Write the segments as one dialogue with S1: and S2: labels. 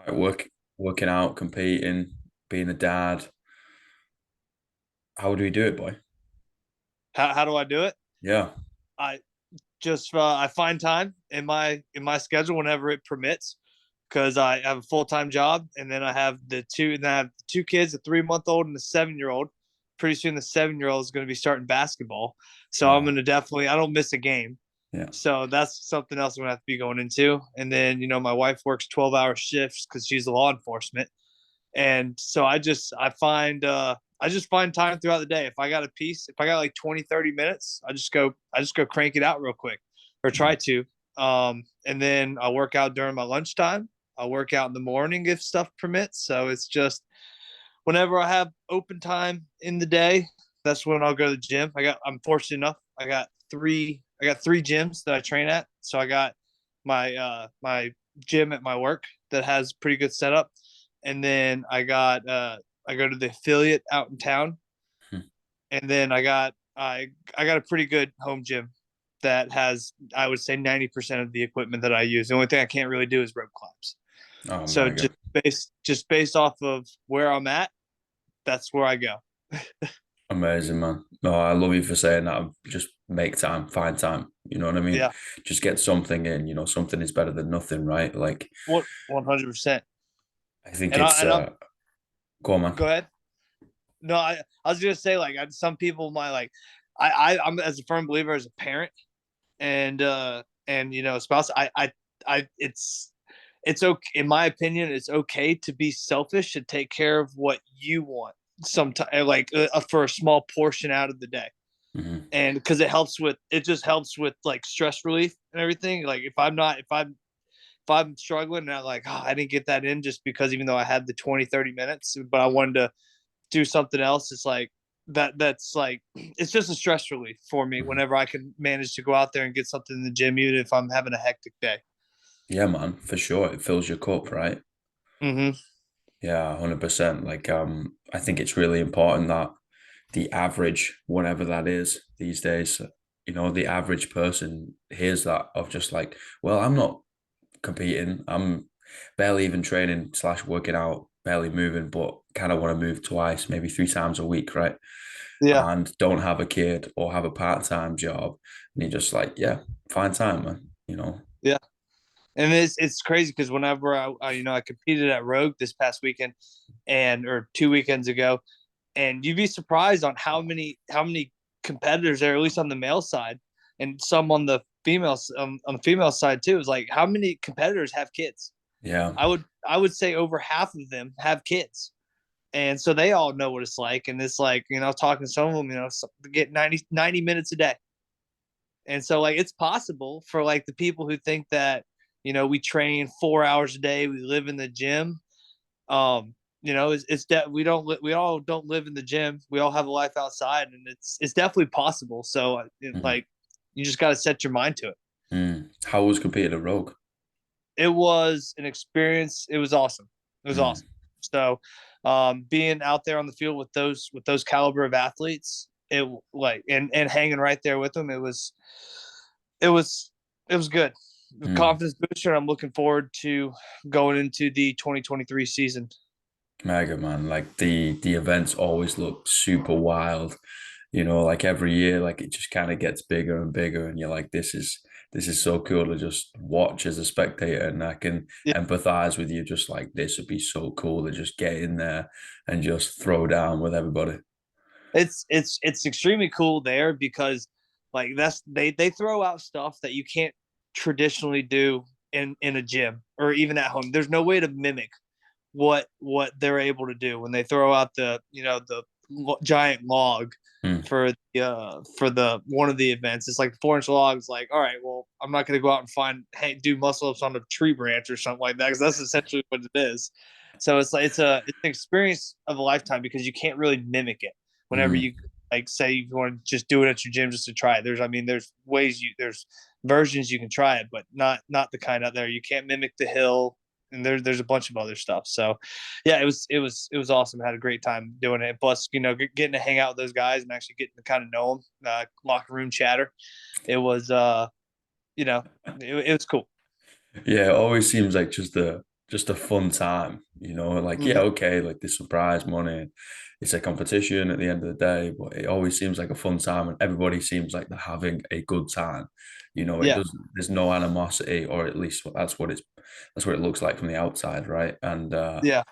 S1: Right, working out, competing, being a dad. How do we do it, boy?
S2: How do I do it?
S1: Yeah.
S2: I I find time in my schedule whenever it permits because I have a full time job and then I have the two kids, a 3 month old and a 7 year old. Pretty soon the 7 year old is going to be starting basketball, so I'm
S1: Oh,
S2: going to definitely I don't miss a game.
S1: yeah.
S2: So that's something else I'm gonna have to be going into. And then my wife works 12-hour shifts because she's law enforcement, and so I just find time throughout the day. If I got a piece, if I got like 20, 30 minutes, I just go crank it out real quick, or try
S1: Mm.
S2: to. And then I work out during my lunchtime. I work out in the morning if stuff permits. So it's just whenever I have open time in the day, that's when I'll go to the gym. I'm fortunate enough, I got three gyms that I train at. So I got my gym at my work that has pretty good setup. And then I go to the affiliate out in town.
S1: Hmm.
S2: And then I got a pretty good home gym that has, I would say, 90% of the equipment that I use. The only thing I can't really do is rope climbs.
S1: Oh
S2: So
S1: my God.
S2: just based off of where I'm at, that's where I go.
S1: Amazing, man. No, I love you for saying that. Just make time, find time. You know what I mean?
S2: Yeah,
S1: Just get something in, something is better than nothing, right? Like,
S2: 100%.
S1: I think
S2: And I
S1: it's
S2: and I'm
S1: go on, man.
S2: Go ahead. No, I was gonna say, like, some people might like I'm as a firm believer as a parent and spouse. It's okay, in my opinion, it's okay to be selfish and take care of what you want sometimes, like, for a small portion out of the day.
S1: Hmm.
S2: And because it just helps with like stress relief and everything. Like if I'm struggling and I'm like, oh, I didn't get that in just because, even though I had the 20, 30 minutes, but I wanted to do something else, it's like that's like it's just a stress relief for me
S1: Hmm.
S2: whenever I can manage to go out there and get something in the gym, even if I'm having a hectic day.
S1: Yeah, man, for sure. It fills your cup, right?
S2: Mm-hmm.
S1: Yeah, 100%. Like, I think it's really important that the average, whatever that is these days, the average person hears that of just like, well, I'm not competing. I'm barely even training slash working out, barely moving, but kind of want to move twice, maybe three times a week, right?
S2: Yeah,
S1: And don't have a kid or have a part-time job. And you're just like, yeah, find time, man.
S2: yeah. And it's crazy because whenever I competed at Rogue this past weekend, and or 2 weekends ago, and you'd be surprised on how many competitors there, at least on the male side, and some on the female side too. Is like, how many competitors have kids?
S1: Yeah.
S2: I would say over half of them have kids, and so they all know what it's like. And it's like, talking to some of them, get 90 minutes a day. And so, like, it's possible for like the people who think that we train 4 hours a day, we live in the gym. It's that we all don't live in the gym. We all have a life outside, and it's definitely possible. So
S1: Mhm.
S2: like, you just got to set your mind to it.
S1: How was competing at Rogue?
S2: It was an experience. It was awesome. It was
S1: Mm.
S2: awesome. So, being out there on the field with those caliber of athletes, it like and hanging right there with them, it was it was good. The
S1: Mm.
S2: confidence booster. I'm looking forward to going into the 2023 season.
S1: Mega, man. Like the events always look super wild. Like every year, like it just kind of gets bigger and bigger, and you're like, this is so cool to just watch as a spectator, and I can
S2: Yeah,
S1: empathize with you. Just like this would be so cool to just get in there and just throw down with everybody.
S2: it's extremely cool there because, like, they throw out stuff that you can't traditionally do in a gym or even at home. There's no way to mimic what they're able to do when they throw out the giant log
S1: Mm.
S2: for the one of the events. It's like 4 inch logs. Like, all right, well, I'm not going to go out and do muscle ups on a tree branch or something like that, because that's essentially what it is. So it's like it's an experience of a lifetime because you can't really mimic it whenever
S1: Mm.
S2: you, like, say you want to just do it at your gym just to try it. There's versions you can try it, but not the kind out there. You can't mimic the hill, and there's a bunch of other stuff. So, yeah, it was awesome. I had a great time doing it. Plus, getting to hang out with those guys and actually getting to kind of know them, locker room chatter. It was, it was cool.
S1: Yeah, it always seems like just just a fun time, like, yeah,
S2: Hmm.
S1: okay, like there's some prize money, it's a competition at the end of the day, but it always seems like a fun time and everybody seems like they're having a good time. It
S2: Yeah.
S1: doesn't, there's no animosity, or at least that's what it looks like from the outside, right? And
S2: Yeah.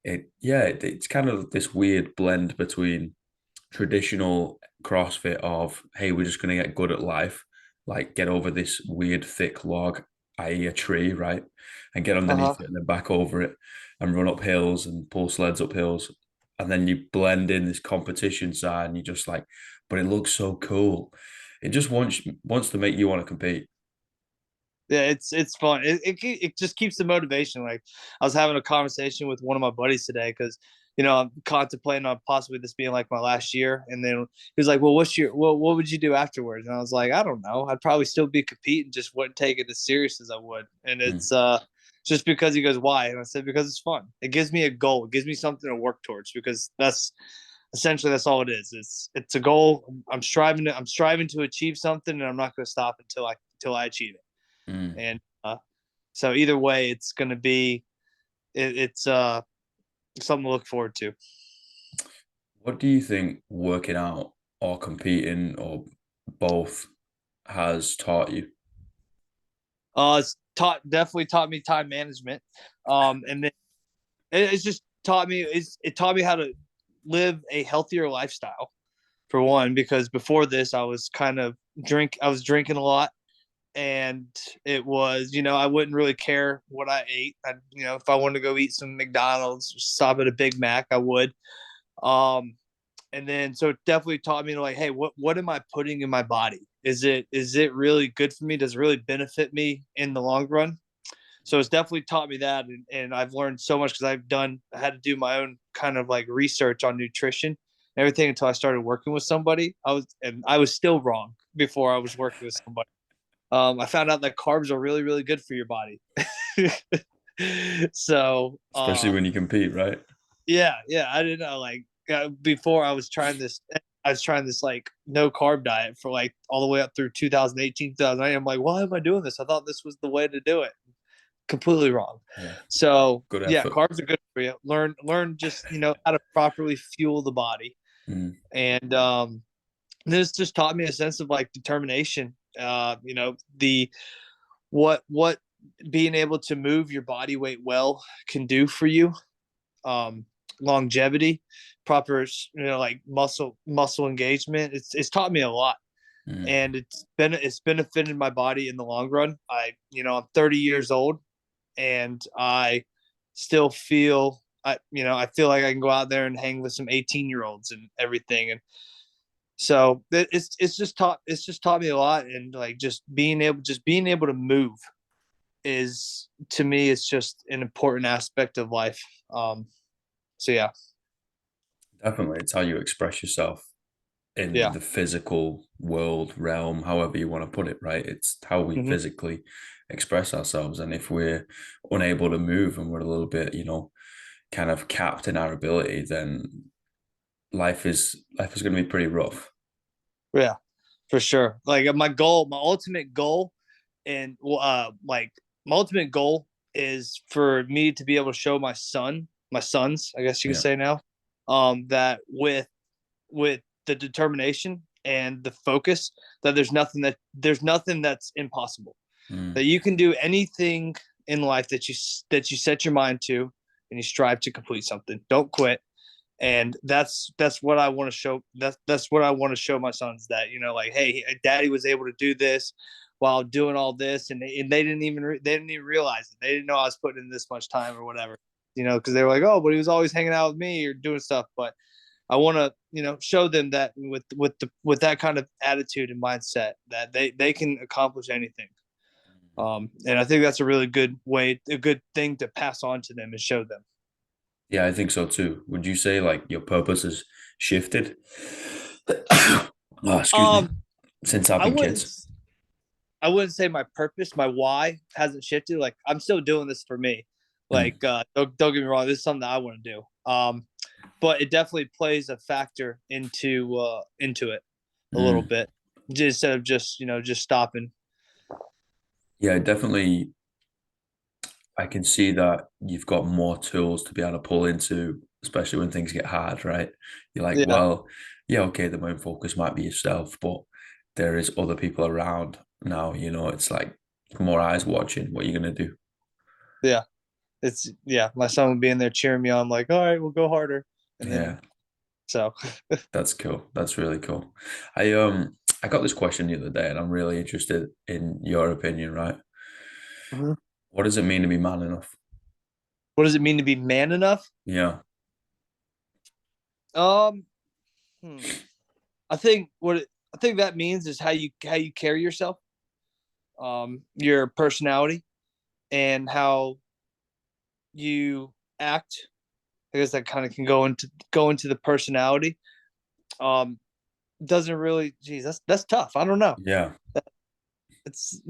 S1: it's kind of this weird blend between traditional CrossFit of, hey, we're just going to get good at life, like get over this weird thick log, i.e., a tree, right? And get
S2: Uh-huh.
S1: underneath it and then back over it and run up hills and pull sleds up hills. And then you blend in this competition side and you just like, but it looks so cool. It just wants to make you want to compete.
S2: Yeah, it's fun. It just keeps the motivation. Like I was having a conversation with one of my buddies today because I'm contemplating on possibly this being like my last year, and then he was like, "Well, what would you do afterwards?" And I was like, "I don't know. I'd probably still be competing, just wouldn't take it as serious as I would." And
S1: Mm,
S2: it's just because he goes, "Why?" And I said, "Because it's fun. It gives me a goal. It gives me something to work towards because that's all it is. It's a goal. I'm striving to achieve something, and I'm not going to stop until I achieve it."
S1: mm.
S2: And so either way, it's going to be it's something to look forward to.
S1: What do you think working out or competing or both has taught you?
S2: It's definitely taught me time management, and then it's just it taught me how to live a healthier lifestyle for one. Because before this, I was drinking a lot, and it was I wouldn't really care what I ate. If I wanted to go eat some McDonald's, stop at a Big Mac, I would. Um, and then so it definitely taught me to like, hey, what am I putting in my body? Is it really good for me? Does it really benefit me in the long run? So it's definitely taught me that, and I've learned so much because I had to do my own kind of like research on nutrition and everything until I started working with somebody. I was still wrong before I was working with somebody. I found out that carbs are really, really good for your body. So
S1: Especially when you compete, right?
S2: yeah, yeah, I didn't know. Like before, I was trying this like no carb diet for like all the way up through 2018, 2009. I'm like, why am I doing this? I thought this was the way to do it. Completely wrong.
S1: Yeah,
S2: So
S1: good
S2: yeah,
S1: effort.
S2: carbs are good for you. Learn just how to properly fuel the body,
S1: Mm,
S2: and this just taught me a sense of like determination. The what being able to move your body weight well can do for you, um, longevity, proper, like muscle engagement. It's taught me a lot,
S1: mm,
S2: and it's benefited my body in the long run. I'm 30 years old, and I still I feel like I can go out there and hang with some 18-year-olds and everything. And so it's just taught me a lot, and like just being able to move is, to me, it's just an important aspect of life. So yeah.
S1: definitely. It's how you express yourself in
S2: Yeah.
S1: the physical world realm, however you want to put it, right? It's how we
S2: Hmm.
S1: physically express ourselves. And if we're unable to move and we're a little bit, kind of capped in our ability, then life is going to be pretty rough.
S2: Yeah, for sure. Like my ultimate goal, and like my ultimate goal is for me to be able to show my sons, I guess you could
S1: Yeah.
S2: say now, that with the determination and the focus, that there's nothing that's impossible.
S1: Mm,
S2: That you can do anything in life that you set your mind to, and you strive to complete something. Don't quit. And that's what I want to show. That's what I want to show my sons, that like, hey, daddy was able to do this while doing all this, and they didn't even realize it. They didn't know I was putting in this much time or whatever, because they were like, oh, but he was always hanging out with me or doing stuff. But I want to show them that with that kind of attitude and mindset, that they can accomplish anything. And I think that's a good thing to pass on to them and show them.
S1: yeah, I think so too. Would you say like your purpose has shifted? Oh, excuse me.
S2: Um,
S1: Since
S2: I
S1: having
S2: wouldn't
S1: kids.
S2: I wouldn't say my purpose, my why hasn't shifted. Like I'm still doing this for me.
S1: Mm,
S2: Like don't get me wrong, this is something that I want to do. But it definitely plays a factor into it a little
S1: mm.
S2: bit, instead of just just stopping.
S1: Yeah, definitely. I can see that you've got more tools to be able to pull into, especially when things get hard, right? You're like,
S2: Yeah,
S1: well, yeah, okay, the main focus might be yourself, but there is other people around now, it's like more eyes watching what you're gonna do.
S2: yeah. My son would be in there cheering me on, like, all right, we'll go harder. And then
S1: Yeah,
S2: so
S1: that's cool. That's really cool. I got this question the other day and I'm really interested in your opinion, right?
S2: Mhm.
S1: What does it mean to be man enough?
S2: What does it mean to be man enough?
S1: Yeah.
S2: Um, hmm. I think that means is how you carry yourself, your personality, and how you act. I guess that kind of can go into the personality. Um, doesn't really, geez, that's tough. I don't know.
S1: Yeah.
S2: It's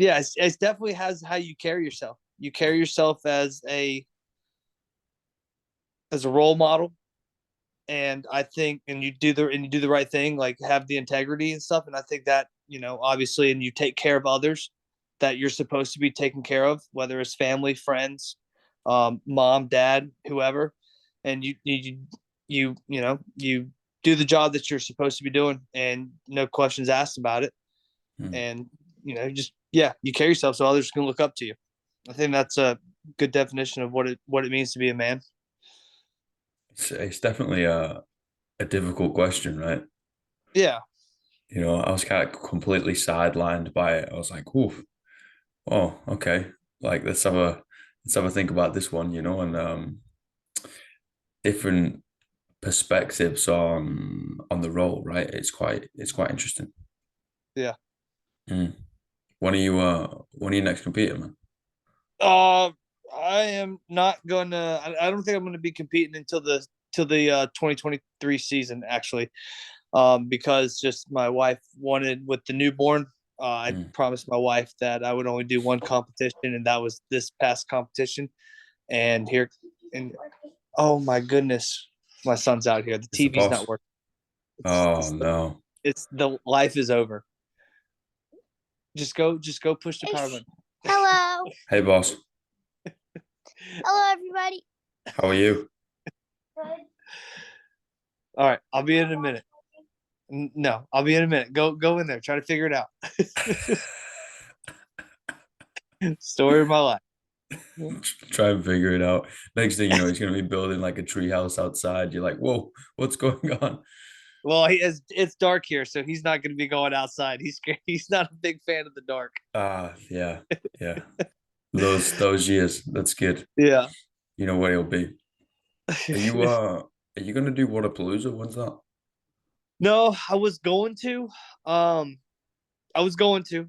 S2: definitely has how you carry yourself. You carry yourself as a role model, and I think, and you do the right thing, like have the integrity and stuff. And I think that, obviously, and you take care of others that you're supposed to be taken care of, whether it's family, friends, mom, dad, whoever, and you do the job that you're supposed to be doing, and no questions asked about it,
S1: Hmm.
S2: and just yeah, you carry yourself so others can look up to you. I think that's a good definition of what it means to be a man.
S1: It's definitely a difficult question, right?
S2: Yeah,
S1: I was kind of completely sidelined by it. I was like, "Ooh, oh, okay." Like let's have a think about this one, and different perspectives on the role, right? It's quite interesting.
S2: yeah.
S1: Mm. When are you next competing, man?
S2: Uh, I am not gonna. I don't think I'm gonna be competing until the 2023 season, actually, because just my wife wanted with the newborn. I
S1: Mm.
S2: promised my wife that I would only do one competition, and that was this past competition. And here, and oh my goodness, my son's out here. The
S1: It's the
S2: TV's not
S1: boss.
S2: working.
S1: Oh no.
S2: It's the life is over. Just go push the power button.
S3: Hello.
S1: Hey, boss.
S3: Hello, everybody.
S1: How are you?
S3: Good.
S2: All right, I'll be in a minute. No, I'll be in a minute. Go in there. Try to figure it out. Story of my life.
S1: Try and figure it out. Next thing you know, he's gonna be building like a tree house outside. You're like, whoa, what's going on?
S2: Well, it's dark here, so he's not going to be going outside. He's scared. He's not a big fan of the dark.
S1: Ah, yeah, yeah. Those years, that's good.
S2: Yeah.
S1: You know where he'll be. Are you gonna do Waterpalooza? When's that?
S2: No, I was going to. Um, I was going to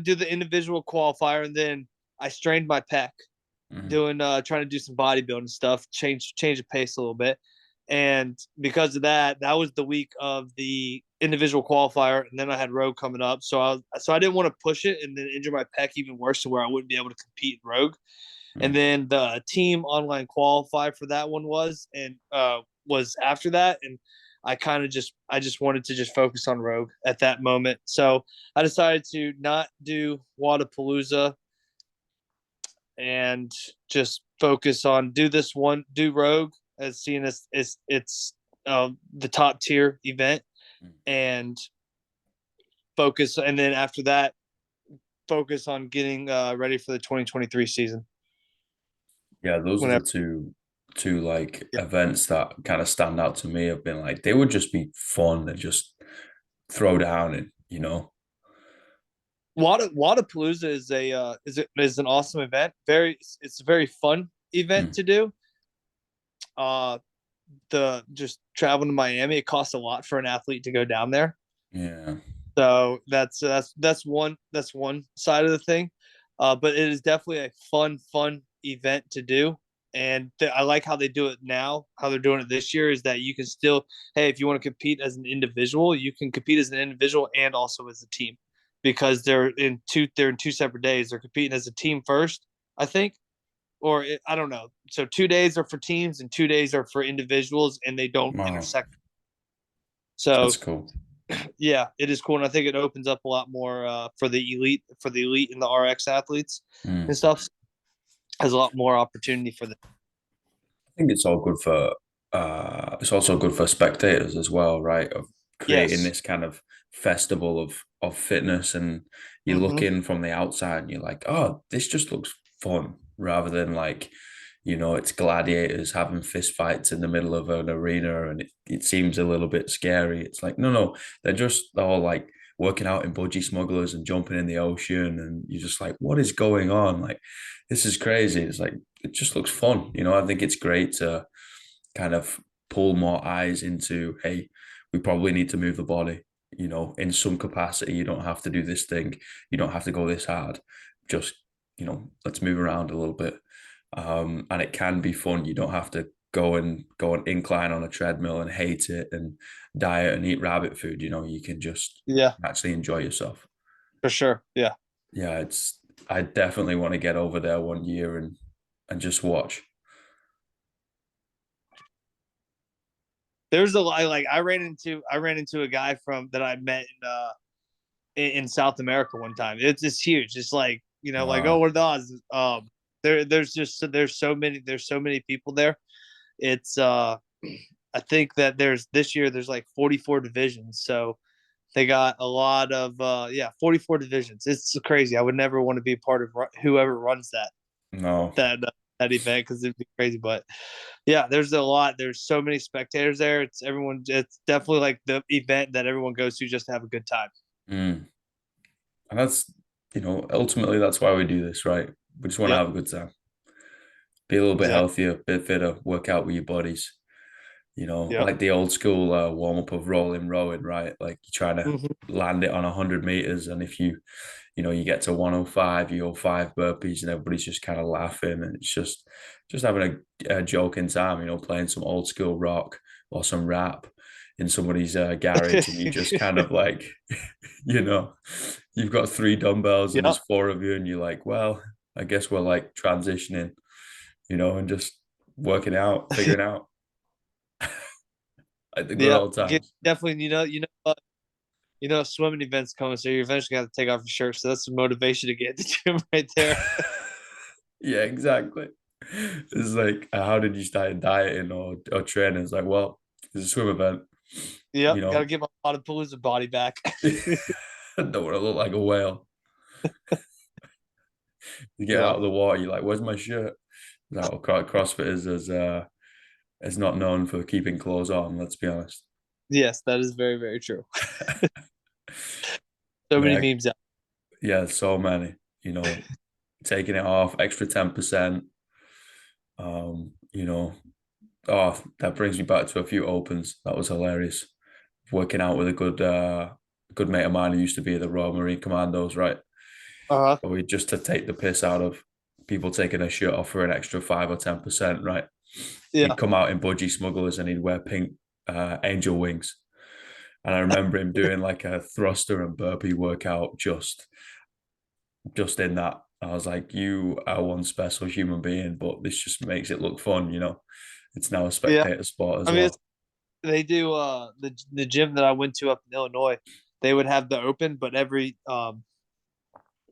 S2: do the individual qualifier, and then I strained my pec
S1: Mhm.
S2: doing trying to do some bodybuilding stuff, change the pace a little bit. And because of that, that was the week of the individual qualifier, and then I had Rogue coming up. So I didn't want to push it and then injure my pec even worse to where I wouldn't be able to compete in Rogue. And
S1: Mhm.
S2: then the team online qualify for that one was after that, and I just wanted to just focus on Rogue at that moment. So I decided to not do Wadapalooza and just focus on do Rogue as seen as it's the top tier event, and focus, and then after that focus on getting ready for the 2023 season.
S1: Yeah, those are the
S2: Whenever
S1: two like
S2: yeah.
S1: events that kind of stand out to me. Have been like they would just be fun and just throw down and.
S2: Wadapalooza is is an awesome event. It's a very fun event
S1: Mm.
S2: to do. Uh, the just traveling to Miami, it costs a lot for an athlete to go down there.
S1: Yeah.
S2: So that's one side of the thing. But it is definitely a fun event to do. And I like how they do it now. How they're doing it this year is that you can still, hey, if you want to compete as an individual, you can compete as an individual and also as a team, because they're in two separate days. They're competing as a team first, I think, I don't know. So 2 days are for teams and 2 days are for individuals, and they don't
S1: Wow,
S2: intersect. So
S1: that's cool.
S2: yeah, it is cool, and I think it opens up a lot more for the elite and the RX athletes and
S1: Mm.
S2: stuff. has a lot more opportunity for them.
S1: I think it's also good for spectators as well, right? Of creating
S2: Yes.
S1: this kind of festival of fitness, and you look
S2: Hmm.
S1: in from the outside and you're like, oh, this just looks fun, rather than like, it's gladiators having fist fights in the middle of an arena, and it seems a little bit scary. It's like, no, they're just all like working out in budgie smugglers and jumping in the ocean, and you're just like, what is going on? Like, this is crazy. It's like, it just looks fun. I think it's great to kind of pull more eyes into, hey, we probably need to move the body, in some capacity. You don't have to do this thing. You don't have to go this hard. Just, let's move around a little bit. And it can be fun. You don't have to go and incline on a treadmill and hate it and diet and eat rabbit food. You can just
S2: Yeah,
S1: actually enjoy yourself.
S2: for sure. Yeah.
S1: Yeah, I definitely want to get over there one year and just watch.
S2: There's a lot like I ran into a guy from that I met in South America one time. It's huge. It's like, like, oh,
S1: Wow.
S2: what are the odds? There's so many people there. It's I think that this year there's like 44 divisions. So they got a lot of 44 divisions. It's crazy. I would never want to be part of whoever runs
S1: No.
S2: that uh, that event because it'd be crazy. But yeah, there's a lot. There's so many spectators there. It's everyone. It's definitely like the event that everyone goes to just to have a good time.
S1: Mm. And that's, ultimately that's why we do this, right? We just want to
S2: Yep.
S1: have a good time, be a little bit
S2: Exactly.
S1: healthier, a bit fitter, work out with your bodies,
S2: Yep.
S1: like the old school warm up of rolling rowing, right? Like you try to
S2: Hmm.
S1: land it on 100 meters. And if you get to 105, you go 5 burpees and everybody's just kind of laughing. And it's just having a joking time, playing some old school rock or some rap in somebody's garage. And you just kind of like, you know, you've got 3 dumbbells and there's
S2: Yep.
S1: 4 of you. And you're like, well, I guess we're like transitioning, and just working out, figuring out like the good
S2: Yeah.
S1: old times.
S2: Definitely. Swimming events coming, so you eventually got to take off your shirt. So that's some motivation to get in the gym right there.
S1: Yeah, exactly. It's like, how did you start dieting or training? It's like, well, it's a swim event,
S2: Yep.
S1: you
S2: Got to
S1: know.
S2: get my Palooza body back.
S1: I don't want to look like a whale. You get
S2: Yeah.
S1: out of the water, you're like, where's my shirt? No, CrossFit is not known for keeping clothes on, let's be honest.
S2: Yes, that is very, very true. So many
S1: Yeah,
S2: memes out.
S1: yeah, so many, taking it off, extra 10%. Um, you know, oh, that brings me back to a few opens. That was hilarious. Working out with a good mate of mine who used to be the Royal Marine Commandos, right?
S2: Uh huh.
S1: But we just to take the piss out of people taking a shirt off for an extra 5 or 10%, right? He'd
S2: Yeah.
S1: come out in budgie smugglers and he'd wear pink angel wings. And I remember him doing like a thruster and burpee workout just in that. I was like, you are one special human being, but this just makes it look fun. It's now a
S2: Yeah.
S1: spectator sport
S2: I
S1: as
S2: mean,
S1: well.
S2: they do the gym that I went to up in Illinois. They would have the open, but every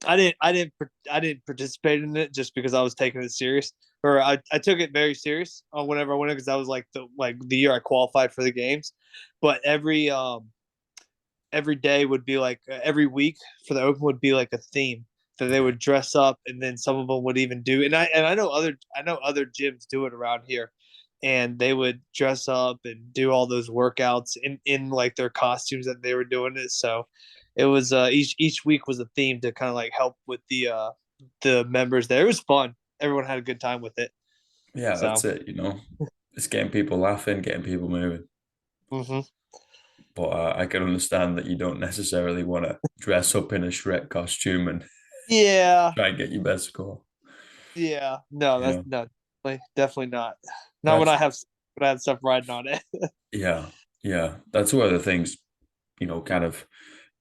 S2: I didn't participate in it just because I was taking it serious, or I took it very serious whenever I went because I was like the year I qualified for the games, but every day would be like every week for the open would be like a theme that they would dress up, and then some of them would even do, and I know other gyms do it around here, and they would dress up and do all those workouts in like their costumes that they were doing it. So it was each week was a theme to kind of like help with the members there. It was fun. Everyone had a good time with it.
S1: Yeah, that's
S2: So
S1: it. It's getting people laughing, getting people moving.
S2: hmm
S1: But I can understand that you don't necessarily want to dress up in a Shrek costume and
S2: yeah,
S1: try and get your best score.
S2: yeah, no,
S1: You
S2: that's
S1: know,
S2: no, definitely not. Not
S1: that's
S2: when I have stuff riding on it.
S1: yeah, yeah. That's one of the things, kind of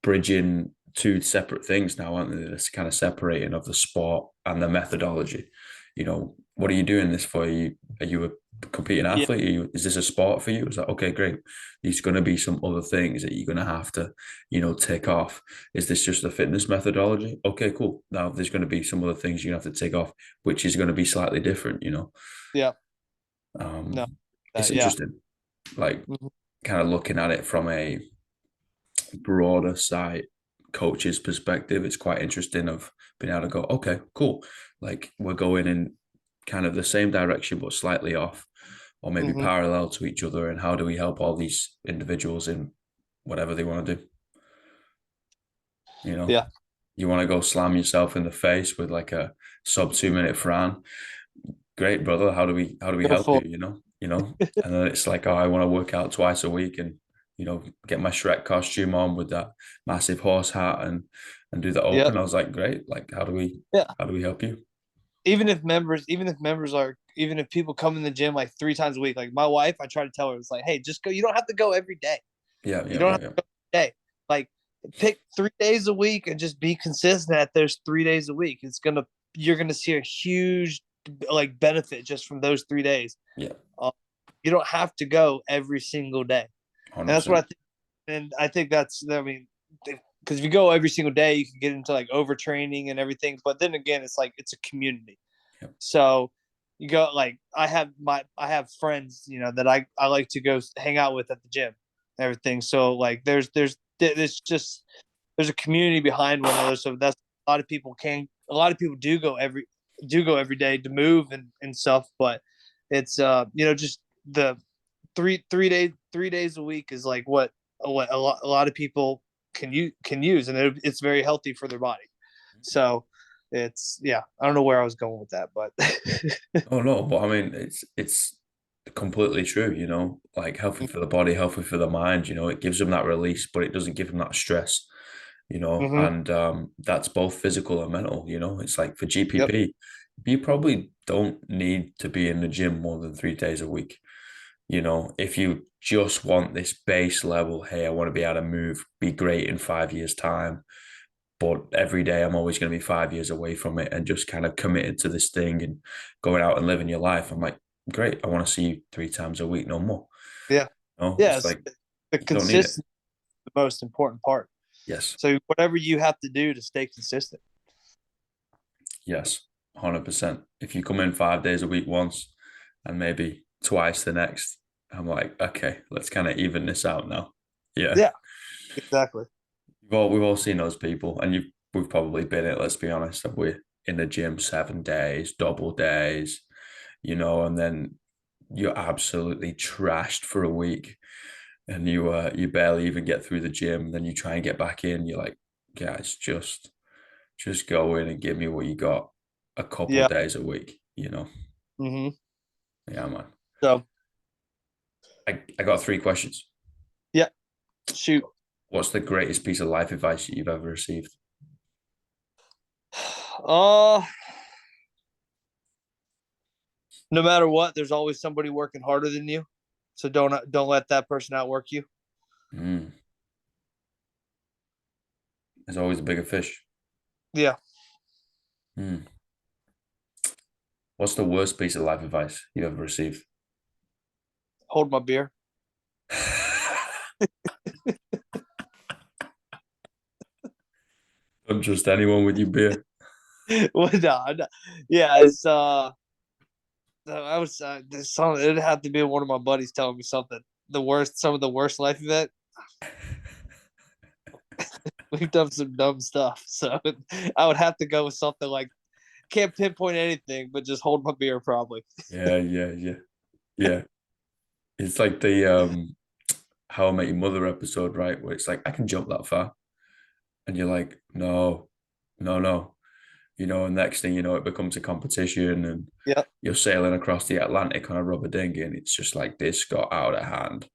S1: bridging two separate things now, aren't they? This kind of separating of the sport and the methodology. What are you doing this for? Are you a competing
S2: Yeah.
S1: athlete? Is this a sport for you? It's like, okay, great. There's going to be some other things that you're going to have to, take off. Is this just a fitness methodology? Okay, cool. Now there's going to be some other things you have to take off, which is going to be slightly different.
S2: Yeah. No.
S1: Um, it's
S2: Yeah.
S1: interesting, like
S2: Mhm.
S1: kind of looking at it from a broader side coach's perspective. It's quite interesting of being able to go, okay, cool. Like we're going in kind of the same direction, but slightly off, or maybe
S2: Mhm.
S1: parallel to each other. And how do we help all these individuals in whatever they want to do? You know,
S2: Yeah.
S1: you want to go slam yourself in the face with like a sub 2 minute Fran. Great, brother. How do we
S2: Go
S1: help
S2: full.
S1: you? And then it's like, oh, I want to work out twice a week and get my Shrek costume on with that massive horse hat and do the
S2: Yeah.
S1: open. I was like, great. Like, how do we
S2: Yeah.
S1: how do we help you?
S2: Even if people come in the gym like 3 times a week, like my wife, I try to tell her, it's like, hey, just go. You don't have to go every day.
S1: Yeah,
S2: You
S1: yeah,
S2: don't
S1: yeah,
S2: have
S1: yeah.
S2: to go every day. Like pick 3 days a week and just be consistent at those 3 days a week. You're gonna see a huge like benefit just from those 3 days.
S1: Yeah,
S2: You don't have to go every single day, and that's what I
S1: 100%.
S2: think. And I think because if you go every single day, you can get into like overtraining and everything. But then again, it's like it's a community.
S1: Yeah,
S2: So you go like I have friends, that I like to go hang out with at the gym, and everything. So like there's a community behind one another. So that's a lot of people do go every day to move and stuff, but it's just the 3 days a week is like what a lot of people can use, and it's very healthy for their body. So I don't know where I was going with that, but
S1: oh no, but I mean it's completely true. Like healthy for the body, healthy for the mind. It gives them that release, but it doesn't give them that stress.
S2: mm-hmm.
S1: And that's both physical and mental. It's like for
S2: Yep.
S1: GPP, you probably don't need to be in the gym more than 3 days a week. If you just want this base level, hey, I want to be able to move, be great in 5 years' time, but every day I'm always going to be 5 years away from it and just kind of committed to this thing and going out and living your life. I'm like, great, I want to see you 3 times a week, no more.
S2: Yeah.
S1: No, it's
S2: Yes.
S1: like
S2: The
S1: you don't need it.
S2: consistency is the most important part.
S1: Yes,
S2: So whatever you have to do to stay consistent.
S1: yes, 100%. If you come in 5 days a week once and maybe twice the next, I'm like, okay, let's kind of even this out now. Yeah.
S2: Yeah, exactly.
S1: We've all seen those people, and we've probably been it. Let's be honest, that we're in the gym 7 days, double days, and then you're absolutely trashed for a week, and you barely even get through the gym. Then you try and get back in. You're like, guys, just go in and give me what you got a couple
S2: Yeah.
S1: days a week.
S2: Mm-hmm.
S1: Yeah, man.
S2: So
S1: I got 3 questions.
S2: yeah, shoot.
S1: What's the greatest piece of life advice that you've ever received?
S2: Uh no matter what, there's always somebody working harder than you. So don't let that person outwork you.
S1: Mm. There's always a bigger fish.
S2: Yeah.
S1: Mm. What's the worst piece of life advice you've ever received?
S2: Hold my beer.
S1: Don't trust anyone with your beer.
S2: Well, no. Yeah, it's I was it'd have to be one of my buddies telling me something. Some of the worst life event. We've done some dumb stuff, so I would have to go with something like can't pinpoint anything, but just hold my beer probably.
S1: Yeah, yeah, yeah, yeah. It's like the How I Met Your Mother episode, right? Where it's like, I can jump that far. And you're like, no, no, no. And next thing you know, it becomes a competition and
S2: Yeah.
S1: you're sailing across the Atlantic on a rubber dinghy and it's just like this got out of hand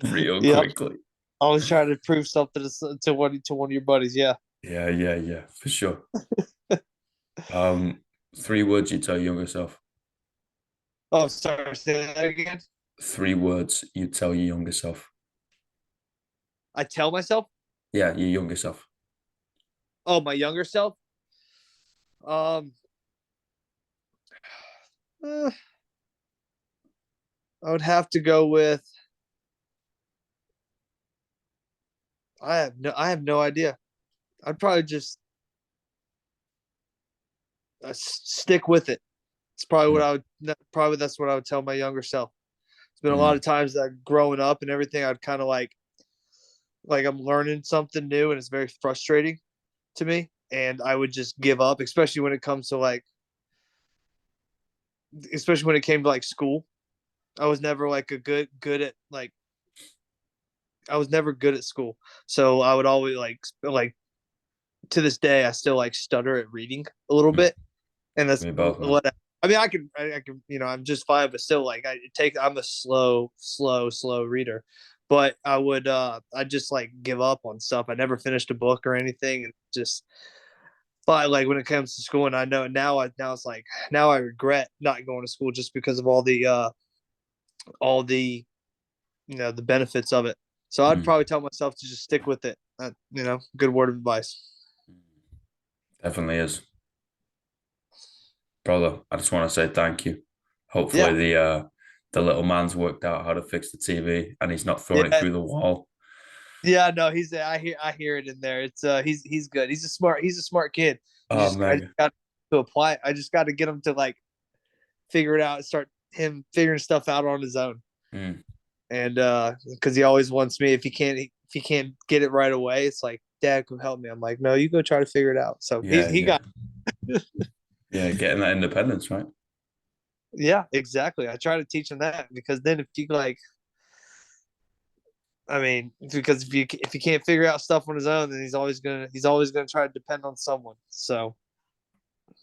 S1: real
S2: Yeah.
S1: quickly.
S2: Always trying to prove something to one of your buddies. Yeah.
S1: Yeah, yeah, yeah, for sure. 3 words you tell your younger self.
S2: Oh, sorry. Say that again.
S1: 3 words you tell your younger self.
S2: I tell myself.
S1: Yeah, your younger self.
S2: Oh, my younger self. Um, I would have to go with. I have no idea. I'd probably just stick with it. It's probably what
S1: Mm,
S2: I would. Probably that's what I would tell my younger self. It's been a lot
S1: mm,
S2: of times that growing up and everything, I'd kind of like I'm learning something new, and it's very frustrating to me, and I would just give up, especially when it comes to especially when it came to like school. I was never like a good at like I was never good at school, so I would always like to this day I still like stutter at reading a little
S1: mm.
S2: bit, and that's
S1: Me both, man.
S2: what I mean. I can I'm just fine, but still like I'm a slow reader, but I just like give up on stuff. I never finished a book or anything, and just but like when it comes to school, and I know now it's like now I regret not going to school just because of all the the benefits of it. So I'd
S1: Mm.
S2: probably tell myself to just stick with it. Good word of advice.
S1: Definitely is. Brother, I just want to say thank you. Hopefully
S2: Yeah,
S1: the little man's worked out how to fix the TV and he's not throwing it
S2: yeah,
S1: through the wall.
S2: yeah. No, I hear it in there. It's he's good. He's a smart kid.
S1: Oh,
S2: I just
S1: mega.
S2: got to apply it. I just got to get him to like figure it out and start him figuring stuff out on his own.
S1: Mm.
S2: And because he always wants me, if he can't get it right away, it's like, Dad, come help me. I'm like, no, you go try to figure it out. So he
S1: Yeah,
S2: he
S1: yeah.
S2: got
S1: Yeah, getting that independence, right?
S2: yeah, exactly. I try to teach him that because then if you like, I mean, because if you can't figure out stuff on his own, then he's always gonna try to depend on someone. So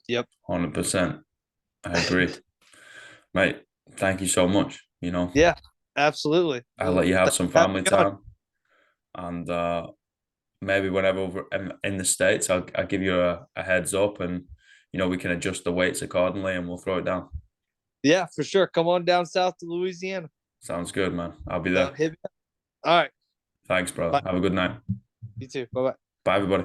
S2: yep.
S1: 100%. I agree. Mate, thank you so much.
S2: Yeah, absolutely.
S1: I'll
S2: Well,
S1: let you have
S2: thanks
S1: some
S2: for having
S1: family
S2: me on.
S1: time and maybe whenever over in the States, I'll give you a heads up and we can adjust the weights accordingly and we'll throw it down.
S2: Yeah, for sure. Come on down south to Louisiana.
S1: Sounds good, man. I'll be
S2: So
S1: there.
S2: hit me up. All right.
S1: Thanks,
S2: Bye.
S1: brother. Have a good night.
S2: You too. Bye bye.
S1: Bye, everybody.